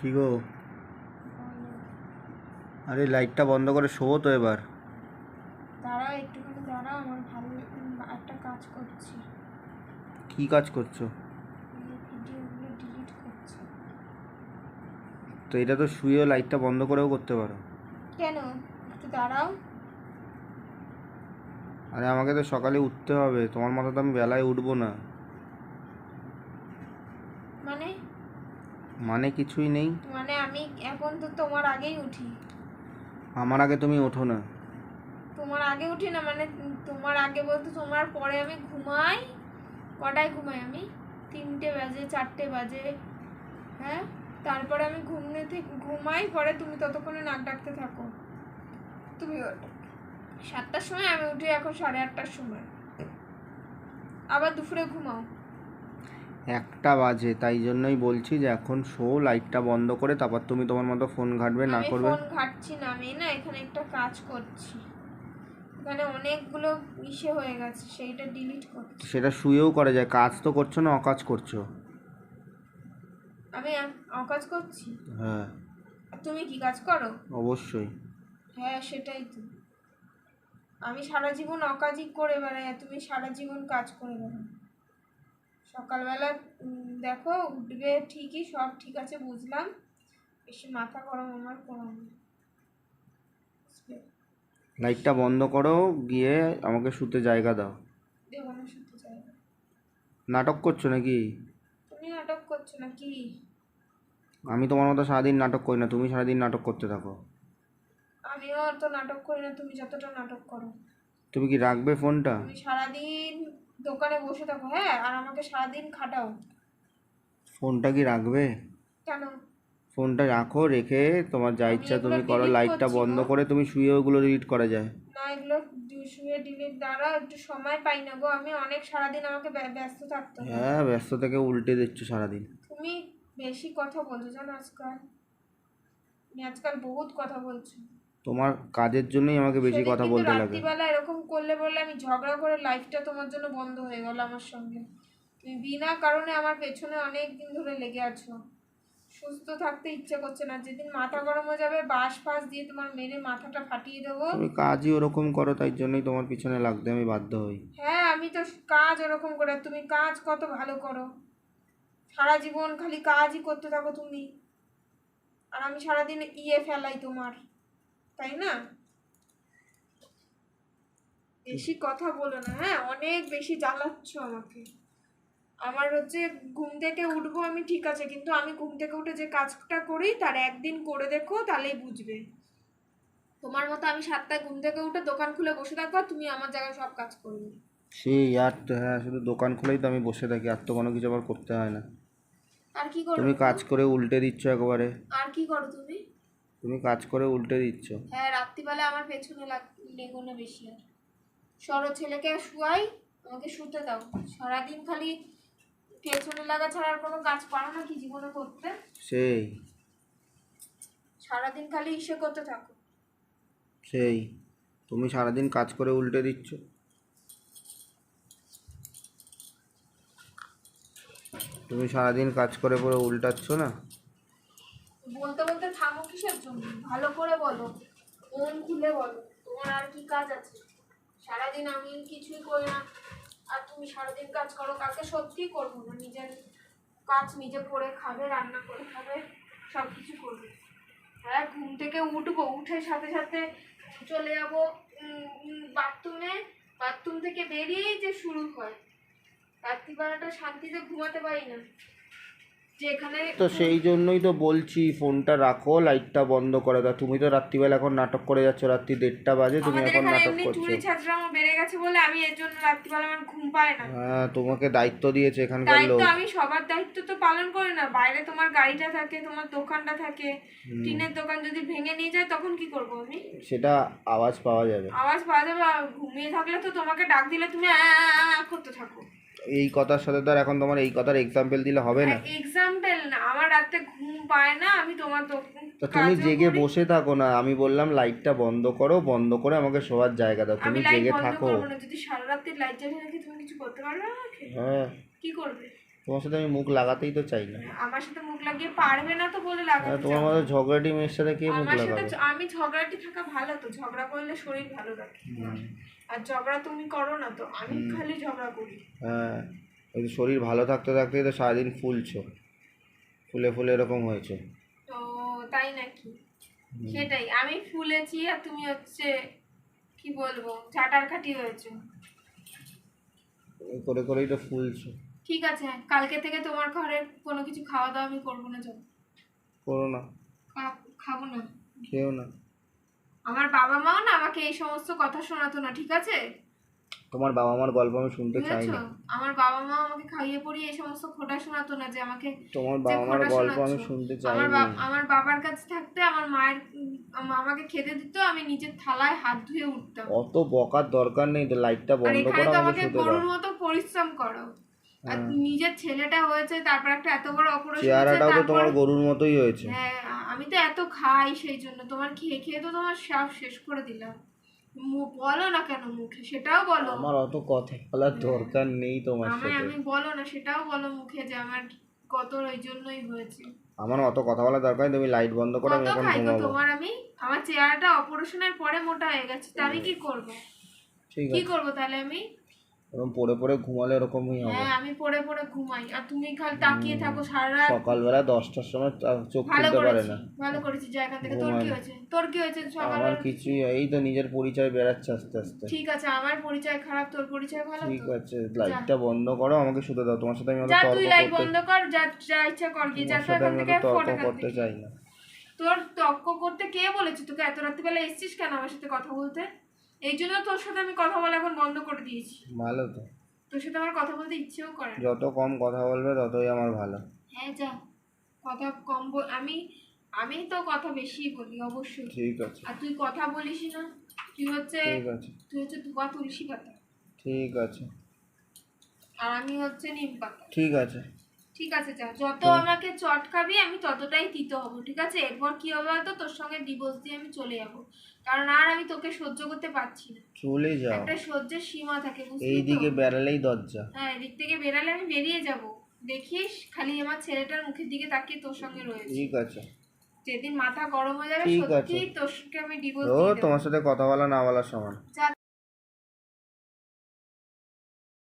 কি গো? আরে লাইটটা বন্ধ করে শোবো তো এবার। দাঁড়াও একটুখানি দাঁড়াও, আমার ভালো একটা কাজ করছি। কি কাজ করছো? ভিডিওগুলো ডিলিট করছি। তো এটা তো শুয়েও লাইটটা বন্ধ করেও করতে পারো। কেন? একটু দাঁড়াও। আরে আমাকে তো সকালে উঠতে হবে, তোমার মতো তো আমি বেলায় উঠবো না। মানে মানে কিছুই নেই। মানে আমি এখন তো তোমার আগেই উঠি। আমার আগে তুমি ওঠো না। তোমার আগে উঠি না মানে তোমার আগে বলতে তোমার পরে আমি ঘুমাই। কটায় ঘুমাই আমি? 3টে বাজে, 4টে বাজে। হ্যাঁ, তারপরে আমি ঘুমাই, পরে তুমি ততক্ষণে নাক ডাকতে থাকো। তুমি 7টার সময়, আমি উঠি এখন 8:30টার সময়। আবার দুপুরে ঘুমাও। 1টা বাজে, তাই জন্যই বলছি যে এখন শো, লাইটটা বন্ধ করে তারপর তুমি তোমার মতো ফোন ঘাঁটবে না আমি করবে। ফোন ঘাঁটছি না, আমি না এখানে একটা কাজ করছি। এখানে অনেকগুলো ইসে হয়ে গেছে, সেইটা ডিলিট করছি। সেটা শুয়েও করা যায়, কাজ তো করছো না, অকাজ করছো। আমি অকাজ করছি? হ্যাঁ আর তুমি কি কাজ করো? অবশ্যই। হ্যাঁ, সেটাই তো। আমি সারা জীবন অকাজই করে বেড়াই, আর তুমি সারা জীবন কাজ করে বেড়াও। সকালবেলা দেখো উঠবে ঠিকই, সব ঠিক আছে বুঝলাম, বেশি মাথা গরম আমার কোনো নেই। লাইটটা বন্ধ করো, গিয়ে আমাকে শুতে জায়গা দাও। দেবো না, শুতে চাই না। নাটক করছো নাকি? তুমি নাটক করছো না কি? আমি তোমার মতো সারাদিন নাটক করি না, তুমি সারাদিন নাটক করতে থাকো। আমিও অত নাটক করি না তুমি যতটা নাটক করো। তুমি কি রাখবে ফোনটা? তুমি সারাদিন দোকানে বসে থাকো, হ্যাঁ, আর আমাকে সারাদিন খাটাও। ফোনটা কি রাখবে? কেন? ফোনটা রাখো, রেখে তোমার যা আমি ইচ্ছা এগুলো তুমি করো, ডিলিট লাইটটা করছি বন্ধ গো। করে তুমি শুয়ে ওগুলো ডিলিট করা যায়। না, এগুলো শুয়ে ডিলিট দ্বারা একটু সময় পাই না গো, আমি অনেক সারাদিন আমাকে ব্যস্ত থাকতে হয়। হ্যাঁ, ব্যস্ত থেকে উল্টে দিচ্ছ সারাদিন। তুমি বেশি কথা বলছো জানো আজকাল, তুমি আজকাল বহুত কথা বলছো। তোমার কাজের জন্যই আমাকে বেশি সেদিন কথা কিন্তু বলতে লাগে। রাত্রিবেলা এরকম করলে বলে আমি ঝগড়া করে লাইফটা তোমার জন্য বন্ধ হয়ে গেল আমার সঙ্গে। তুমি বিনা কারণে আমার পেছনে অনেক দিন ধরে লেগে আছো। সুস্থ থাকতে ইচ্ছে করছে না, যেদিন মাথা গরম হয়ে যাবে বাঁশ ফাঁস দিয়ে তোমার মেরে মাথাটা ফাটিয়ে দেবো। তুমি কাজই ওরকম করো, তাই জন্যই তোমার পিছনে লাগতে আমি বাধ্য হই। হ্যাঁ, আমি তো কাজ ওরকম করে, তুমি কাজ কত ভালো করো, সারা জীবন খালি কাজই করতে থাকো তুমি, আর আমি সারাদিন ফেলাই তোমার, তাই না? বেশি কথা বলো না, হ্যাঁ, অনেক বেশি জ্বালাচ্ছ আমাকে। আমার হচ্ছে ঘুম থেকে উঠবো আমি, ঠিক আছে, কিন্তু আমি ঘুম থেকে উঠে যে কাজটা করি তার একদিন করে দেখো, তাহলেই বুঝবে। তোমার মতো আমি 7টায় ঘুম থেকে উঠে দোকান খুলে বসে থাকবো, তুমি আমার জায়গায় সব কাজ করবে। সেই আর তো, হ্যাঁ, শুধু দোকান খুলেই তো আমি বসে থাকি, আর তো কোনো কিছু আবার করতে হয় না। আর কি করো তুমি গো? কাজ করে উল্টে দিচ্ছ একবারে। আর কি করো তুমি? তুমি কাজ করে উল্টে দিচ্ছ। হ্যাঁ, রাত্রিবেলা আমার পেছনে লেগো না বেশি আর। সরো, ছেলেকে শুয়াই, আমাকে শুতে দাও। সারাদিন খালি পেছনে লাগা ছাড়া আর কোনো কাজ পারো না কি জীবনে করতে? সেই সারাদিন খালি ইসে করতে থাকো। সেই তুমি সারাদিন কাজ করে উল্টে দিচ্ছ। তুমি সারাদিন কাজ করে পুরো উল্টাচ্ছ না। বলতে বলতে থামো কিসের জন্য? ভালো করে বলো, মন খুলে বলো, তোমার আর কি কাজ আছে? সারাদিন আমি কিছুই করি না, আর তুমি সারাদিন কাজ করো। কালকে সত্যি করবো না, নিজের কাজ নিজে করে খাবে, রান্না করে খাবে, সব কিছু করবে। হ্যাঁ, ঘুম থেকে উঠবো, উঠে সাথে সাথে চলে যাবো বাথরুমে, বাথরুম থেকে বেরিয়েই যে শুরু হয়। রাত্রিবেলাটা শান্তিতে ঘুমাতে পারি না, যে এখানে তো সেই জন্যই তো বলছি ফোনটা রাখো, লাইটটা বন্ধ করে দাও। তুমি তো রাত্রিবেলা এখন নাটক করে যাচ্ছ, রাত্রি 1:30 বাজে তুমি আমাদের এখন এখানে নাটক এমনি করছো। চুরি ছাঁচড়ামো বেড়ে গেছে বলে আমি এর জন্য রাত্রিবেলা আমার ঘুম পায় না। হ্যাঁ, তোমাকে দায়িত্ব দিয়েছে এখানকার দায়িত্ব লোক। আমি সবার দায়িত্ব তো পালন করি না। বাইরে তোমার গাড়িটা থাকে, তোমার দোকানটা থাকে, টিনের দোকান যদি ভেঙে নিয়ে যায় তখন কি করব আমি? সেটা আওয়াজ পাওয়া যাবে। আওয়াজ পাওয়া যাবে, আর ঘুমিয়ে থাকলে তো তোমাকে ডাক দিলে তুমি করতে থাকো। এই কথার সাথে তো আর এখন তোমার এই কথার এক্সাম্পল দিলে হবে না। এক্সাম্পল না, আমার রাতে ঘুম পায় না, আমি তোমার তা তুমি কাজও জেগে করি। বসে থাকো না, আমি বললাম লাইটটা বন্ধ করো, বন্ধ করে আমাকে শোয়ার জায়গা দাও, আমি তুমি লাইট জেগে বন্ধ থাকো। করবো না, যদি সারা রাত্রি লাইট জ্বালিয়ে রাখি তুমি কিছু করতে পারবে আমাকে? হ্যাঁ, কি করবে? তোমার সাথে আমি মুখ লাগাতেই তো চাই না। আমার সাথে মুখ লাগিয়ে পারবে না তো বলে লাগাতে তোমার চাও। মতো ঝগড়াটি মেয়ের সাথে কে মুখ আমার সাথে লাগাবে? আমি ঝগড়াটি থাকা ভালো তো, ঝগড়া করলে শরীর ভালো থাকে। হুম। আর ঝগড়া তুমি করো না তো, আমি খালি ঝগড়া করি। হ্যাঁ, ওই যে শরীর ভালো থাকতে থাকতেই তো সারাদিন ফুলছো, ফুলে ফুলে এরকম হয়েছে। তো তাই নাকি? সেটাই, আমি ফুলেছি আর তুমি হচ্ছে কি বলবো ঝাঁটার খাটি হয়েছে। এই করে করেই তো ফুলছো। ঠিক আছে, কালকে থেকে তোমার ঘরে কোনো কিছু খাওয়া দাওয়া আমি করবো না, যাবো করো না, খাবো না। খেও না। আমার বাবা মাও না আমাকে এই সমস্ত কথা শোনাতো না, ঠিক আছে? তোমার বাবা মার গল্প আমি শুনতে চাই বুঝেছো? না। আমার বাবা মা আমাকে খাইয়ে পড়িয়ে এই সমস্ত খোটা শোনাতো না যে আমাকে তোমার যে বাবা মার খোটা গল্প আমি শোনাচ্ছ। শুনতে আমার চাইনি। আমার বাবার কাছে থাকতে আমার মায়ের আমাকে খেতে দিত, আমি নিজের থালায় হাত ধুয়ে উঠতাম। অত বকার দরকার নেই তো, লাইটটা আর বন্ধ এখানে করো, তো আমাকে আমাকে শুতে দাও। গরুর মতো পরিশ্রম করো। আর নিজের ছেলেটা হয়েছে, তারপর একটা এত বড় অপারেশন হয়েছে, চেহারাটাও তো তারপর তোমার গরুর মতোই হয়েছে। হ্যাঁ আমি তো এত খাই সেই জন্য, তোমার খেয়ে খেয়ে তো তোমার সব শেষ করে দিলাম। বলো না কেন মুখে, সেটাও বলো। আমার অত কথা বলার দরকার নেই তোমার সাথে। আমি বলো না, সেটাও বলো মুখে যে আমার কত ওই জন্যই হয়েছে। আমার অত কথা বলার দরকার নেই, তুমি লাইট বন্ধ করো, আমি কত এখন খাই গো ঘুমাবো। তোমার আমি, আমার চেহারাটা অপারেশনের পরে মোটা হয়ে গেছে, তা আমি কি করব? ঠিক কি আছে, করব তাহলে আমি? এরকম পড়ে পড়ে ঘুমালে এরকমই হবে। হ্যাঁ আমি পড়ে পড়ে ঘুমাই আর তুমি খালি তাকিয়ে থাকো সারা রাত। সকালবেলা 10টার সময় চোখ ভালো খুলতে পারে করেছি, না। ভালো করেছি, যা এখান থেকে। তোর কি ঘুমায়। হয়েছে? তোর কি হয়েছে আমার সকালবেলা? কিছুই, এই তো নিজের পরিচয় বেরাচ্ছে আস্তে আস্তে। ঠিক আছে, আমার পরিচয় খারাপ, তোর পরিচয় ভালো ঠিক তো। আছে, লাইটটা বন্ধ করো, আমাকে শুতে দাও। তোমার সাথে আমি অত যা তর্ক তুই লাইট করতে, বন্ধ কর, যা যা ইচ্ছা কর, গিয়ে যা তোমার তো সাথে এখান আমি থেকে, অত তর্ক ফোন এখান করতে থেকে। চাই না। তোর তর্ক করতে কে বলেছে তোকে? এত রাত্রিবেলা এসেছিস কেন আমার সাথে কথা বলতে? এই জন্য তোর সাথে আমি কথা বলা এখন বন্ধ করে দিয়েছি। ভালো তো, তোর সাথে আমার কথা বলতে ইচ্ছেও করে না। যত কম কথা বলবে ততই আমার ভালো। হ্যাঁ যা, কথা কম আমি আমি তো কথা বেশি বলি অবশ্যই। ঠিক আছে, আর তুই কথা বলিস না, তুই হচ্ছে ঠিক আছে, ধোয়া তুলসী পাতা, ঠিক আছে, আর আমি হচ্ছে নিম পাতা। ঠিক আছে। ঠিক আছে যা, যত আমাকে চটকাবি আমি ততটাই তিতো হব, ঠিক আছে? এরপর কি হবে বলতো, তোর সঙ্গে ডিভোর্স দিয়ে আমি চলে যাব, কারণ আর আমি তোকে সহ্য করতে পারছি না। চলে যাও, একটা সহ্যের সীমা থাকে, বুঝলি তো? এইদিকে বেড়ালেই দরজা। হ্যাঁ, এদিক থেকে বেরালে আমি বেরিয়ে যাব। দেখিস খালি আমার ছেলেটার মুখের দিকে তাকিয়ে তোর সঙ্গে রয়েছে। ঠিক আছে, যেদিন মাথা গরম হয়ে যাবে ঠিক সত্যি আছে। তোরকে আমি ডিভোর্স ও দিয়ে দেবো। তোমার সাথে কথা বলা না বলার সমান। যা